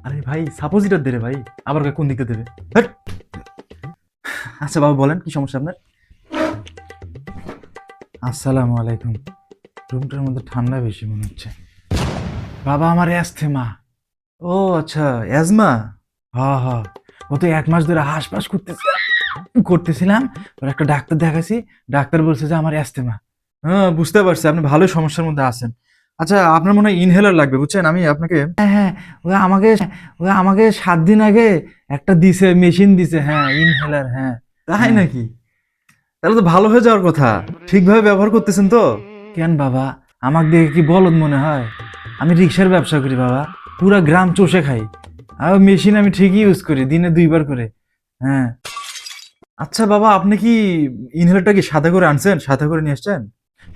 আরে ভাই সাপোজিটর দে রে ভাই, আবার কোন দিকে দেবে? হ্যাট! আচ্ছা বাবা বলেন কি সমস্যা আপনার? আসসালামু আলাইকুম। রুমটার মধ্যে ঠান্ডা বেশি মনে হচ্ছে। বাবা আমার অ্যাস্থেমা। ও আচ্ছা, অ্যাজমা। হ্যাঁ হ্যাঁ, গত 1 মাস ধরে হাঁসফাঁস করতেছিলাম। ওর একটা ডাক্তার দেখাইছি, ডাক্তার বলছে যে আমার অ্যাস্থেমা। হ্যাঁ বুঝতে পারছি, আপনি ভালোই সমস্যার মধ্যে আছেন। আচ্ছা আপনার মনে হয় ইনহেলার লাগবে, বুঝছেন? আমি আপনাকে, হ্যাঁ হ্যাঁ, ওরা আমাকে 7 দিন আগে একটা দিছে, মেশিন দিছে, হ্যাঁ ইনহেলার, হ্যাঁ। তাই নাকি? তাহলে তো ভালো হয়ে যাওয়ার কথা। ঠিকভাবে ব্যবহার করতেছেন তো? কেন বাবা, আমাকে দেখে কি বলদ মনে হয়? আমি রিক্সার ব্যবসা করি বাবা, পুরা গ্রাম চষে খাই। আর মেশিন আমি ঠিকই ইউজ করি, দিনে 2বার করে। হ্যাঁ। আচ্ছা বাবা, আপনি কি ইনহেলারটা কি সাথে করে আনছেন, সাথে করে নিয়ে এসছেন?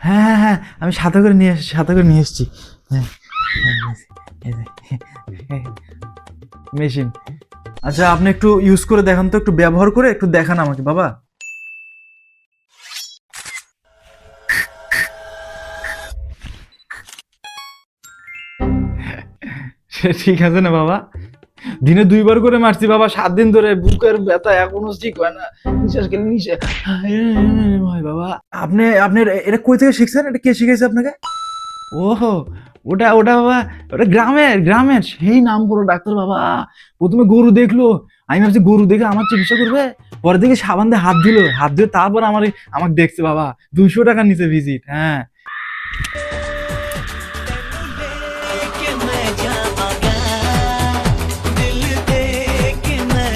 হ্যাঁ হ্যাঁ হ্যাঁ, আমি সাথে করে নিয়ে এসেছি, সাথে করে নিয়ে এসেছি। হ্যাঁ, এই যে, মেশিন। আচ্ছা আপনি একটু ইউজ করে দেখান তো, একটু ব্যবহার করে একটু দেখান আমাকে বাবা। সে ঠিক আছে না বাবা, দিনে 2বার করে মারছি বাবা, 7 দিন ধরে বুকের ব্যথা এখনো ঠিক হয় না। নিঃশ্বাস গেলে নিঃশ্বাস হয় বাবা। আপনি আপনার এটা কই থেকে শিখছেন? এটা কে শিখাইছে আপনাকে? ওহো, ওটা ওটা বাবা, ওটা গ্রামের সেই নাম করো ডাক্তার বাবা। প্রথমে গরু দেখলো, আমি ভাবছি গরু দেখে আমার চিকিৎসা করবে। পরে দেখে সাবান দিয়ে হাত দিল, হাত দিয়ে তারপর আমাকে দেখছে বাবা। 200 টাকা নিচে ভিজিট, হ্যাঁ।